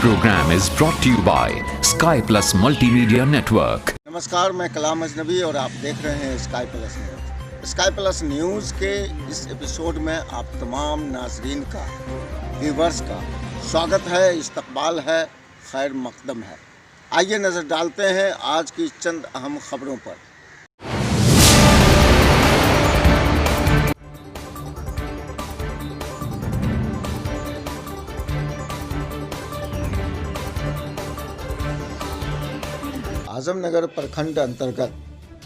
program is brought to you by Sky Plus Multimedia Network. नमस्कार, मैं कलाम अजनबी और आप देख रहे हैं sky plus news. Sky plus news के इस एपिसोड में आप तमाम नाजरीन का, व्यूवर्स का स्वागत है, इस्तकबाल है, खैर मकदम है। आइए नज़र डालते हैं आज की चंद अहम खबरों पर। आजमनगर प्रखंड अंतर्गत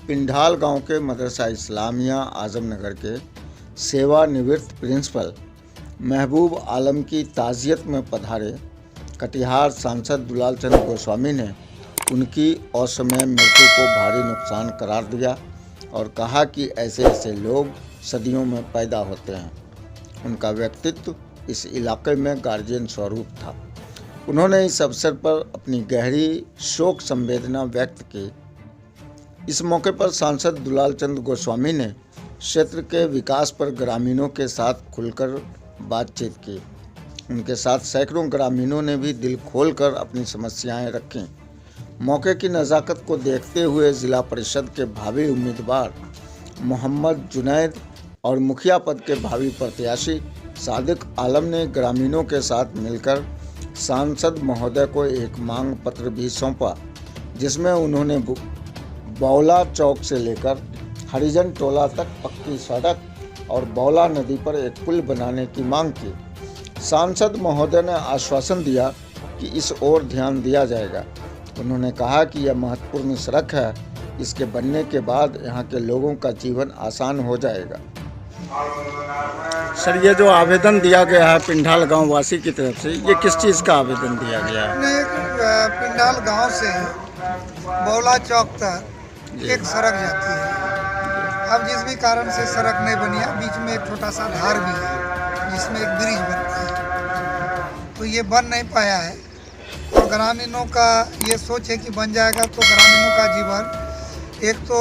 पिंडाल गांव के मदरसा इस्लामिया आजमनगर के सेवानिवृत्त प्रिंसिपल महबूब आलम की ताज़ियत में पधारे कटिहार सांसद दुलाल चंद गोस्वामी ने उनकी असमय मृत्यु को भारी नुकसान करार दिया और कहा कि ऐसे ऐसे लोग सदियों में पैदा होते हैं। उनका व्यक्तित्व इस इलाके में गार्जियन स्वरूप था। उन्होंने इस अवसर पर अपनी गहरी शोक संवेदना व्यक्त की। इस मौके पर सांसद दुलाल चंद गोस्वामी ने क्षेत्र के विकास पर ग्रामीणों के साथ खुलकर बातचीत की। उनके साथ सैकड़ों ग्रामीणों ने भी दिल खोलकर अपनी समस्याएं रखीं। मौके की नज़ाकत को देखते हुए जिला परिषद के भावी उम्मीदवार मोहम्मद जुनैद और मुखिया पद के भावी प्रत्याशी सादिक आलम ने ग्रामीणों के साथ मिलकर सांसद महोदय को एक मांग पत्र भी सौंपा, जिसमें उन्होंने बौला चौक से लेकर हरिजन टोला तक पक्की सड़क और बौला नदी पर एक पुल बनाने की मांग की। सांसद महोदय ने आश्वासन दिया कि इस ओर ध्यान दिया जाएगा। उन्होंने कहा कि यह महत्वपूर्ण सड़क है, इसके बनने के बाद यहाँ के लोगों का जीवन आसान हो जाएगा। सर, ये जो आवेदन दिया गया है पिंडाल गांव वासी की तरफ से, ये किस चीज़ का आवेदन दिया गया है? पिंडाल गांव से बौला चौक तक एक सड़क जाती है। अब जिस भी कारण से सड़क नहीं बनी है, बीच में एक छोटा सा धार भी है जिसमें एक ब्रिज बनता है, तो ये बन नहीं पाया है। और ग्रामीणों का ये सोच है कि बन जाएगा तो ग्रामीणों का जीवन, एक तो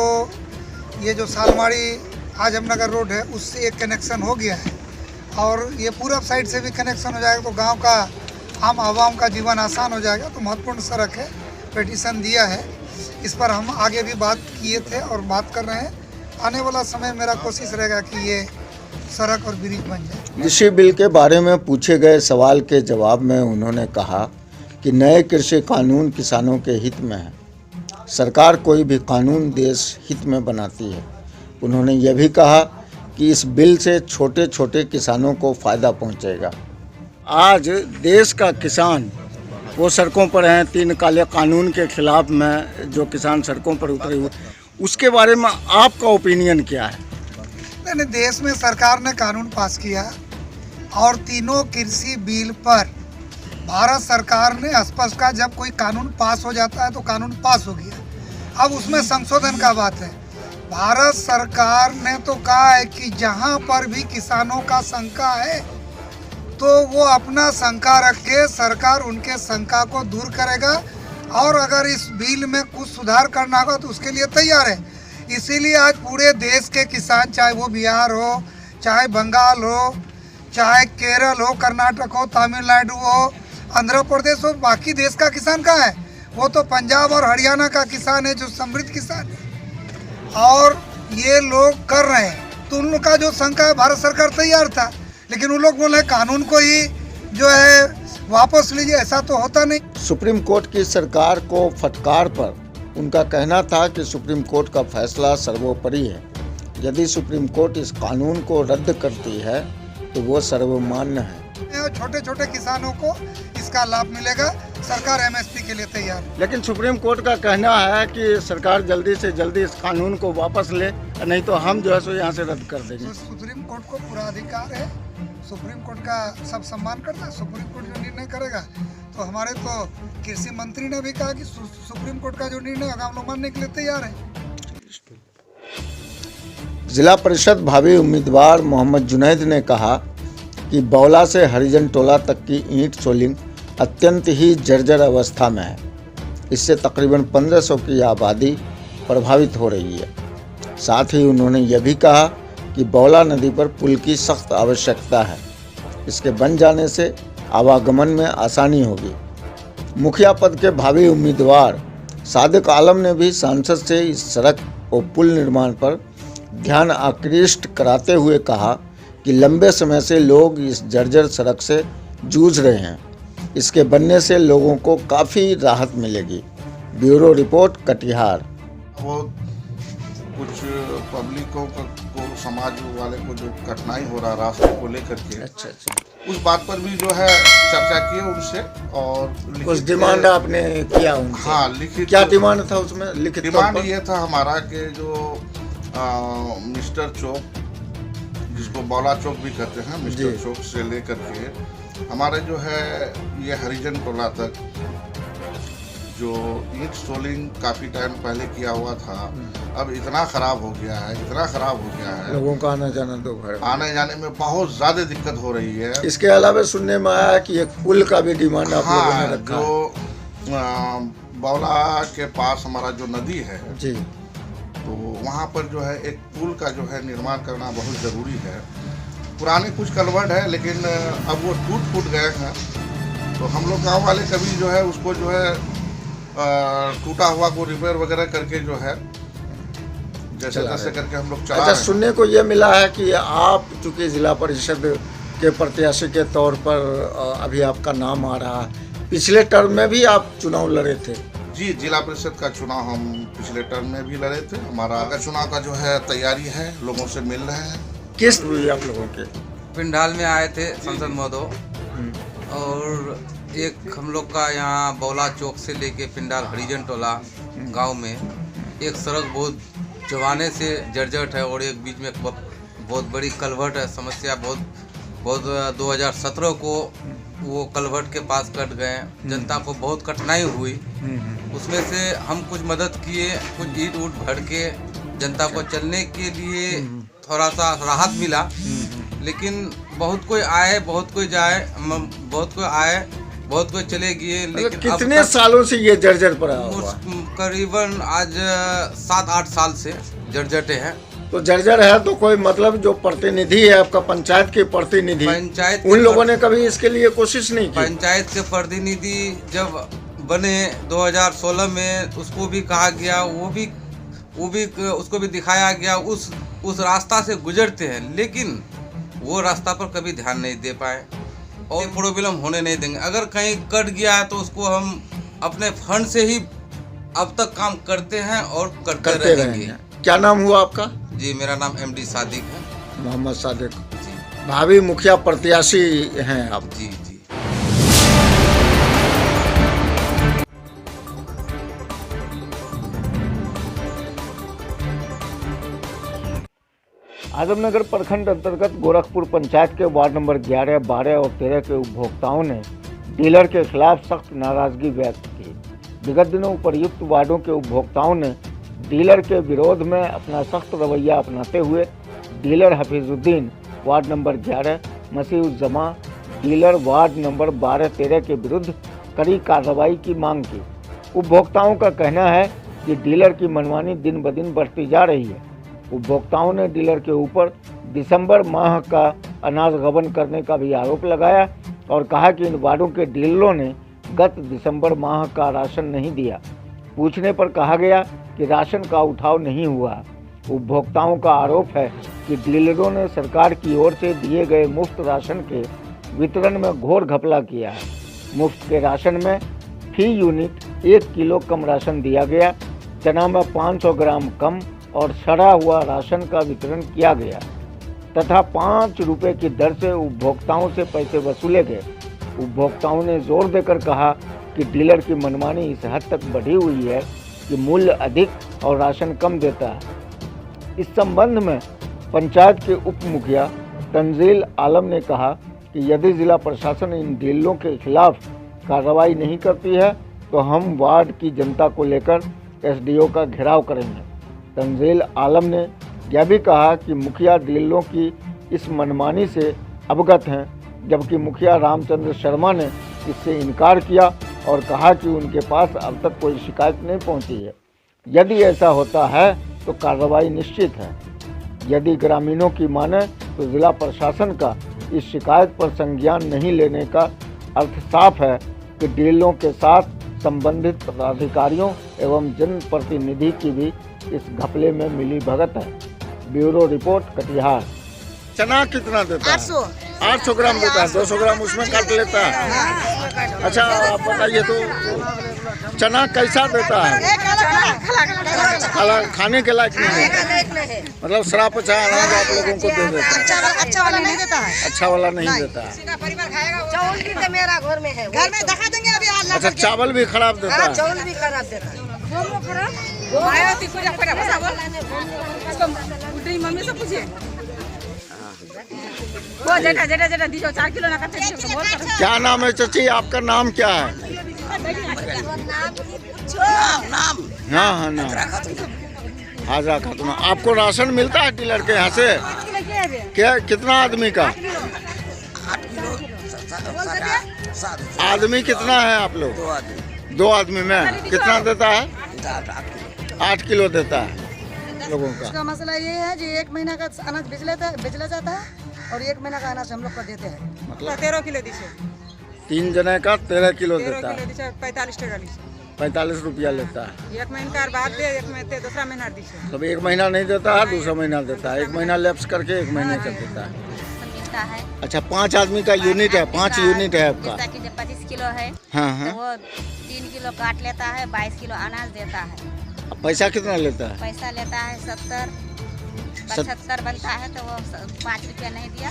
ये जो सालमाड़ी आजमनगर रोड है उससे एक कनेक्शन हो गया है और ये पूरब साइड से भी कनेक्शन हो जाएगा तो गांव का आम आवाम का जीवन आसान हो जाएगा। तो महत्वपूर्ण सड़क है, पिटीशन दिया है, इस पर हम आगे भी बात किए थे और बात कर रहे हैं। आने वाला समय मेरा कोशिश रहेगा कि ये सड़क और ब्रिज बन जाए। कृषि बिल के बारे में पूछे गए सवाल के जवाब में उन्होंने कहा कि नए कृषि कानून किसानों के हित में है। सरकार कोई भी कानून देश हित में बनाती है। उन्होंने यह भी कहा कि इस बिल से छोटे छोटे किसानों को फ़ायदा पहुंचेगा। आज देश का किसान वो सड़कों पर हैं, 3 काले कानून के खिलाफ में जो किसान सड़कों पर उतरे हुए, उसके बारे में आपका ओपिनियन क्या है? मैंने देश में सरकार ने कानून पास किया और तीनों कृषि बिल पर भारत सरकार ने स्पष्ट कहा जब कोई कानून पास हो जाता है तो कानून पास हो गया। अब उसमें संशोधन का बात है। भारत सरकार ने तो कहा है कि जहां पर भी किसानों का शंका है तो वो अपना शंका रख के सरकार उनके शंका को दूर करेगा और अगर इस बिल में कुछ सुधार करना होगा तो उसके लिए तैयार है। इसीलिए आज पूरे देश के किसान, चाहे वो बिहार हो, चाहे बंगाल हो, चाहे केरल हो, कर्नाटक हो, तमिलनाडु हो, आंध्र प्रदेश हो, बाकी देश का किसान कहाँ है? वो तो पंजाब और हरियाणा का किसान है जो समृद्ध किसान है और ये लोग कर रहे हैं। तो उन लोग का जो शंका है भारत सरकार तैयार था, लेकिन उन लोग बोले कानून को ही जो है वापस लीजिए, ऐसा तो होता नहीं। सुप्रीम कोर्ट की सरकार को फटकार पर उनका कहना था कि सुप्रीम कोर्ट का फैसला सर्वोपरि है। यदि सुप्रीम कोर्ट इस कानून को रद्द करती है तो वो सर्वमान्य है। छोटे छोटे किसानों को इसका लाभ मिलेगा। सरकार एमएसपी के लिए तैयार है। लेकिन सुप्रीम कोर्ट का कहना है कि सरकार जल्दी से जल्दी इस कानून को वापस ले, नहीं तो हम जो है सो यहाँ से रद्द कर देंगे। तो सुप्रीम कोर्ट को पूरा अधिकार है, सुप्रीम कोर्ट का सब सम्मान करता है। सुप्रीम कोर्ट जो निर्णय करेगा तो हमारे तो कृषि मंत्री ने भी कहा कि सुप्रीम कोर्ट का जो निर्णय होगा हम लोग मानने के लिए तैयार है। जिला परिषद भावी उम्मीदवार मोहम्मद जुनैद ने कहा कि बौला से हरिजन टोला तक की ईंट सोलिंग अत्यंत ही जर्जर अवस्था में है। इससे तकरीबन 1500 की आबादी प्रभावित हो रही है। साथ ही उन्होंने यह भी कहा कि बौला नदी पर पुल की सख्त आवश्यकता है। इसके बन जाने से आवागमन में आसानी होगी। मुखिया पद के भावी उम्मीदवार सादिक आलम ने भी सांसद से इस सड़क और पुल निर्माण पर ध्यान आकृष्ट कराते हुए कहा कि लंबे समय से लोग इस जर्जर सड़क से जूझ रहे हैं। इसके बनने से लोगों को काफ़ी राहत मिलेगी। Bureau report, Katihar. वो कुछ पब्लिकों को समाज वाले को जो कठिनाई हो रहा रास्ते को लेकर के, अच्छा, उस बात पर भी जो है चर्चा की उनसे और कुछ डिमांड आपने किया उनसे? हाँ, लिखित। क्या डिमांड था उसमें? लिखित डिमांड ये था हमारा कि जो मिस्टर चौक, जिसको बौला चौक भी कहते हैं, मिस्टर चौक से लेकर के हमारे जो है ये हरिजन टोला तक जो ईंट सोलिंग काफ़ी टाइम पहले किया हुआ था, अब इतना ख़राब हो गया है, लोगों का आना जाना दोपहर आने जाने में बहुत ज़्यादा दिक्कत हो रही है। इसके अलावा सुनने में आया कि एक पुल का भी डिमांड आप लोगों ने रखा है। जो बौला के पास हमारा जो नदी है जी, तो वहाँ पर जो है एक पुल का जो है निर्माण करना बहुत ज़रूरी है। पुराने कुछ कलवर्ट है लेकिन अब वो टूट गए हैं, तो हम लोग गाँव वाले कभी जो है उसको जो है टूटा हुआ को रिपेयर वगैरह करके जो है जैसे तैसे करके हम लोग चला रहे हैं। सुनने को ये मिला है कि आप चूंकि जिला परिषद के प्रत्याशी के तौर पर अभी आपका नाम आ रहा है, पिछले टर्म में भी आप चुनाव लड़े थे? जी, जिला परिषद का चुनाव हम पिछले टर्म में भी लड़े थे। हमारा चुनाव का जो है तैयारी है, लोगों से मिल रहे हैं। किस हुई आप लोगों के? पिंडाल में आए थे संसद महोदय, और एक हम लोग का यहाँ बौला चौक से लेके पिंडाल हरिजन टोला गांव में एक सड़क बहुत जमाने से जर्जर है और एक बीच में बहुत बड़ी कलवर्ट है। समस्या बहुत 2017 को वो कलवर्ट के पास कट गए, जनता को बहुत कठिनाई हुई। उसमें से हम कुछ मदद किए, कुछ ईंट उट भर के जनता को चलने के लिए थोड़ा सा राहत मिला। लेकिन बहुत कोई आए, बहुत कोई जाए, बहुत कोई आए, बहुत कोई चले गए। लेकिन कितने सालों से ये जर्जर पड़ा हुआ? करीबन आज 7-8 साल से जर्जर है। तो जर्जर है तो कोई मतलब जो प्रतिनिधि है आपका, पंचायत के प्रतिनिधि, उन लोगों ने कभी इसके लिए कोशिश नहीं की? पंचायत के प्रतिनिधि जब बने 2016 में, उसको भी कहा गया, वो भी उसको भी दिखाया गया, उस रास्ता से गुजरते हैं, लेकिन वो रास्ता पर कभी ध्यान नहीं दे पाए और प्रॉब्लम होने नहीं देंगे। अगर कहीं कट गया है तो उसको हम अपने फंड से ही अब तक काम करते हैं और करते रहेंगे। क्या नाम हुआ आपका? जी, मेरा नाम MD सादिक है, मोहम्मद सादिक। जी, भावी मुखिया प्रत्याशी हैं आप? जी जी। आजमनगर प्रखंड अंतर्गत गोरखपुर पंचायत के वार्ड नंबर 11, 12 और 13 के उपभोक्ताओं ने डीलर के खिलाफ सख्त नाराजगी व्यक्त की। विगत दिनों उपर्युक्त वार्डों के उपभोक्ताओं ने डीलर के विरोध में अपना सख्त रवैया अपनाते हुए dealer Hafizuddin ward number 11, Masihuzzama dealer ward number 12, 13 के विरुद्ध कड़ी कार्रवाई की मांग की। उपभोक्ताओं का कहना है कि डीलर की मनमानी दिन ब दिन बढ़ती जा रही है। उपभोक्ताओं ने डीलर के ऊपर दिसंबर माह का अनाज गबन करने का भी आरोप लगाया और कहा कि इन वार्डों के डीलरों ने गत दिसंबर माह का राशन नहीं दिया। पूछने पर कहा गया कि राशन का उठाव नहीं हुआ। उपभोक्ताओं का आरोप है कि डीलरों ने सरकार की ओर से दिए गए मुफ्त राशन के वितरण में घोर घपला किया है। मुफ्त के राशन में फी यूनिट 1 किलो कम राशन दिया गया, चना में 500 ग्राम कम और सड़ा हुआ राशन का वितरण किया गया तथा 5 रुपये की दर से उपभोक्ताओं से पैसे वसूले गए। उपभोक्ताओं ने जोर देकर कहा कि डीलर की मनमानी इस हद तक बढ़ी हुई है कि मूल्य अधिक और राशन कम देता है। इस संबंध में पंचायत के उप मुखिया तंजील आलम ने कहा कि यदि जिला प्रशासन इन डीलरों के खिलाफ कार्रवाई नहीं करती है तो हम वार्ड की जनता को लेकर SDO का घेराव करेंगे। तंजील आलम ने यह भी कहा कि मुखिया डीलरों की इस मनमानी से अवगत हैं, जबकि मुखिया रामचंद्र शर्मा ने इससे इनकार किया और कहा कि उनके पास अब तक कोई शिकायत नहीं पहुंची है। यदि ऐसा होता है तो कार्रवाई निश्चित है। यदि ग्रामीणों की माने तो जिला प्रशासन का इस शिकायत पर संज्ञान नहीं लेने का अर्थ साफ है कि डीलरों के साथ संबंधित पदाधिकारियों एवं जनप्रतिनिधि की भी इस घपले में मिली भगत है। Bureau report Katihar. चना कितना देता है? 800 ग्राम देता है। 200 ग्राम उसमें काट लेता है। अच्छा आप बताइए तो चना कैसा देता है? खाने के लायक नहीं है, मतलब शराब अच्छा अनाज आप लोगों को दे देता है। अच्छा वाला नहीं देता है। अच्छा वाला नहीं देता है। चावल भी तो मेरा घर में है, घर में दिखा देंगे अभी। अच्छा चावल भी खराब देता है। चावल भी खराब देता है। मम्मी से पूछिए। वो जेठा जेठा जेठा दीजिए 4 किलो ना करते। क्या नाम है चाची? आपका नाम क्या है? नाम हाँ हाँ नाम हाजरा खातून। आपको राशन मिलता है डीलर के यहाँ से? क्या कितना आदमी का? आदमी कितना है आप लोग? 2 आदमी में कितना देता है? 8 किलो देता है लोगों का। इसका मसला ये है कि 1 महीना का अनाज बेचला जाता है और 1 महीना का अनाज हम लोग को देते हैं। मतलब 13 किलो दीजिए। 3 जने का 13 किलो देता है। 45 टका लीजिए। 45 रुपया लेता है। 1 महीना बाद दे, 1 महीने दूसरा महीना दीजिए। मतलब 1 महीना नहीं देता है, दूसरा महीना देता है। 1 महीना लैप्स करके 1 महीने का देता है। अच्छा 5 आदमी का यूनिट है? 5 यूनिट है आपका? जैसा कि जब 25 किलो है हाँ तो हाँ। वो 3 किलो काट लेता है, 22 किलो अनाज देता है। पैसा कितना लेता है? पैसा लेता है 70 75 बनता है तो वो 5 रुपया नहीं दिया।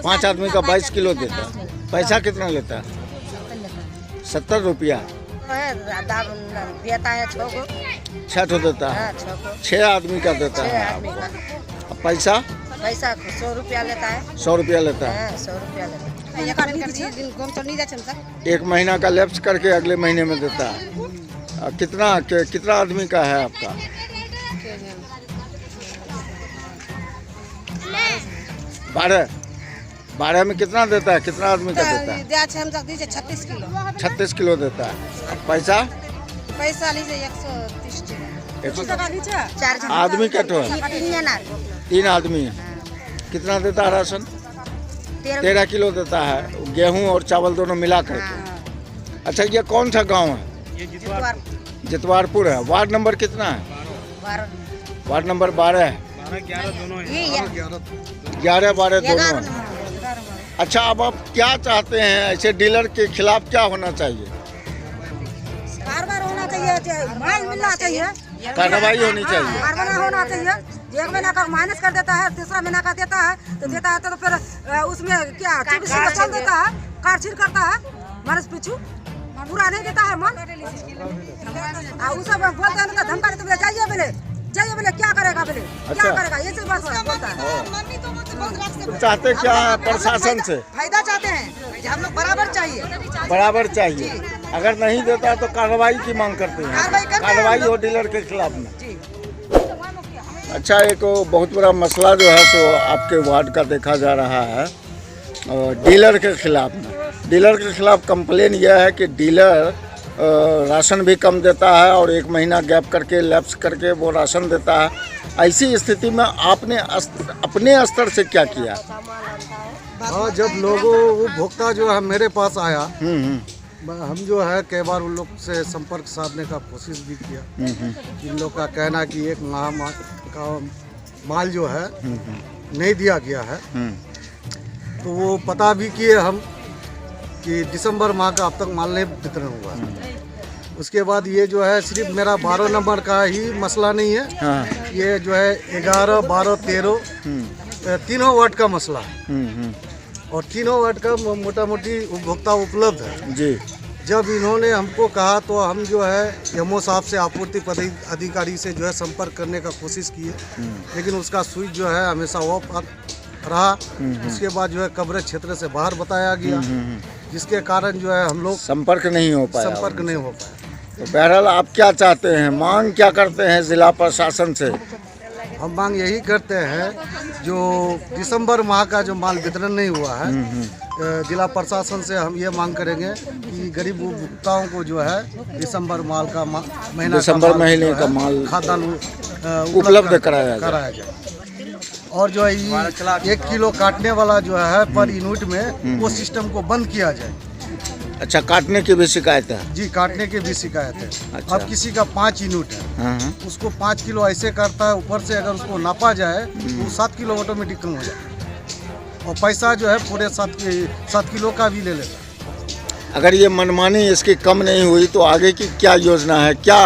5 आदमी का 22 किलो देता है। पैसा कितना लेता है? 70 रुपया। देता है 6 को। 6 ठो देता है। 6 आदमी का देता है। अब पैसा? पैसा 100 रुपया लेता है। 100 रुपया लेता है। 100 रुपया लेता है। 1 महीना का लैप्स करके अगले महीने में देता है। कितना आदमी का है आपका? 12 में कितना देता है? कितना आदमी का देता है? 36 किलो। 36 किलो देता है। अब पैसा? पैसा लीजिए 130 टका लीजिए। 4 आदमी का तो है? 3 आदमी है। कितना देता है राशन? 13 किलो देता है, गेहूं और चावल दोनों मिला करके। अच्छा ये कौन सा गांव है? जितवारपुर है। वार्ड नंबर कितना है? वार्ड नंबर 12 है। 11-12 दोनों है। अच्छा अब आप क्या चाहते हैं? ऐसे डीलर के खिलाफ क्या होना चाहिए? बार होना चाहिए, माल मिलना चाहिए, कार्रवाई होनी चाहिए। कार्रवाई होना चाहिए। 1 महीना का माइनस कर देता है, तीसरा महीना का देता है तो फिर उसमें क्या 24 किलो चल देता है, काटछीट करता है, मानस पीछू पूरा नहीं देता है माल। उस सब बोलते हैं ना धमका देते, जाइए बोले क्या करेगा बोले क्या करेगा, ये सब बात बोलता है। तो चाहते क्या प्रशासन से? फायदा चाहते हैं कि हम लोग बराबर चाहिए। बराबर चाहिए। अगर नहीं देता तो कार्रवाई की मांग करते हैं। कार्रवाई हो डीलर के खिलाफ में। अच्छा एक बहुत बड़ा मसला जो है सो आपके वार्ड का देखा जा रहा है डीलर के खिलाफ में। डीलर के खिलाफ कंप्लेन यह है कि डीलर राशन भी कम देता है और 1 महीना गैप करके लैप्स करके वो राशन देता है। ऐसी स्थिति में आपने अपने स्तर से क्या किया? हाँ जब लोगों उपभोक्ता जो है मेरे पास आया, हम जो है कई बार उन लोग से संपर्क साधने का कोशिश भी किया। इन लोग का कहना कि 1 माह का माल जो है नहीं दिया गया है। तो वो पता भी किए हम कि दिसंबर माह का अब तक माल नहीं वितरण हुआ है। उसके बाद ये जो है सिर्फ मेरा 12 नंबर का ही मसला नहीं है। हाँ। ये जो है 11, 12, 13 तीनों वार्ड का मसला है। और तीनों वार्ड का मोटा मोटी उपभोक्ता उपलब्ध है जी। जब इन्होंने हमको कहा तो हम जो है एमओ साहब से आपूर्ति अधिकारी से जो है संपर्क करने का कोशिश किए, लेकिन उसका स्विच जो है हमेशा ऑफ रहा। उसके बाद जो है कवरेज क्षेत्र से बाहर बताया गया, जिसके कारण जो है हम लोग संपर्क नहीं हो पाया। तो बहरहाल आप क्या चाहते हैं, मांग क्या करते हैं जिला प्रशासन से? हम मांग यही करते हैं जो दिसंबर माह का जो माल वितरण नहीं हुआ है, जिला प्रशासन से हम ये मांग करेंगे कि गरीब उपभोक्ताओं को जो है दिसंबर माल का महीने का माल खाद्यान्न उपलब्ध कराया जाए। और जो है 1 किलो काटने वाला जो है पर यूनिट में वो सिस्टम को बंद किया जाए। अच्छा, काटने की भी शिकायत है? जी, काटने की भी शिकायत है। अच्छा। अब किसी का 5 यूनिट है, हाँ। उसको 5 किलो ऐसे करता है, ऊपर से अगर उसको नापा जाए तो 7 किलो ऑटोमेटिक कम हो जाता है और पैसा जो है पूरे 7 किलो का भी ले लेता है। अगर ये मनमानी इसकी कम नहीं हुई तो आगे की क्या योजना है, क्या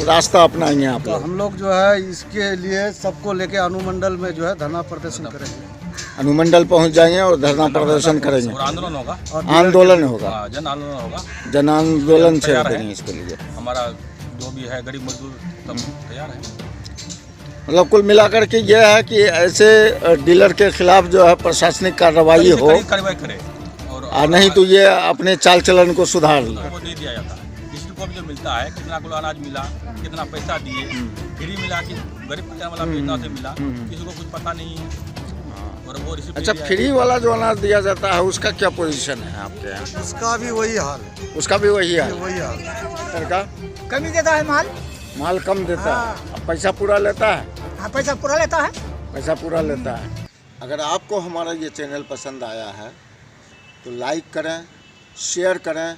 रास्ता अपनाएंगे आप तो लोग? हम लोग जो है इसके लिए सबको लेके अनुमंडल में जो है धरना प्रदर्शन करेंगे। अनुमंडल पहुंच जाएंगे और धरना प्रदर्शन करेंगे, आंदोलन होगा, आंदोलन होगा, जन आंदोलन होगा, जन आंदोलन छेड़ तैयार है। देंगे इसके लिए। हमारा जो भी है गरीब मजदूर सब तैयार है। मतलब कुल मिलाकर के ये है कि ऐसे डीलर के खिलाफ जो है प्रशासनिक कार्रवाई हो, कार्रवाई करे और नहीं तो ये अपने चाल चलन को सुधार ले। वो दे दिया जाता है। किसी को भी जो मिलता है, कितना किलो अनाज मिला, कितना पैसा दिए, फ्री मिला कि गरीब परिवार वाला कितना से मिला, किसी को कुछ पता नहीं है। और वो रिसीप्ट अच्छा, दे दिया फ्री वाला जो अनाज दिया जाता है उसका क्या पोजीशन है आपके यहाँ? उसका भी वही हाल है, उसका भी वही है? वही हाल है। सरकार कमी देता है माल कम देता है, अब पैसा पूरा लेता है? हाँ, पैसा पूरा लेता है। पैसा पूरा लेता है। अगर आपको हमारा ये चैनल पसंद आया है तो लाइक करें, शेयर करें,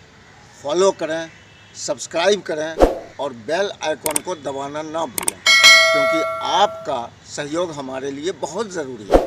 फॉलो करें, सब्सक्राइब करें और बेल आइकॉन को दबाना ना भूलें, क्योंकि आपका सहयोग हमारे लिए बहुत ज़रूरी है।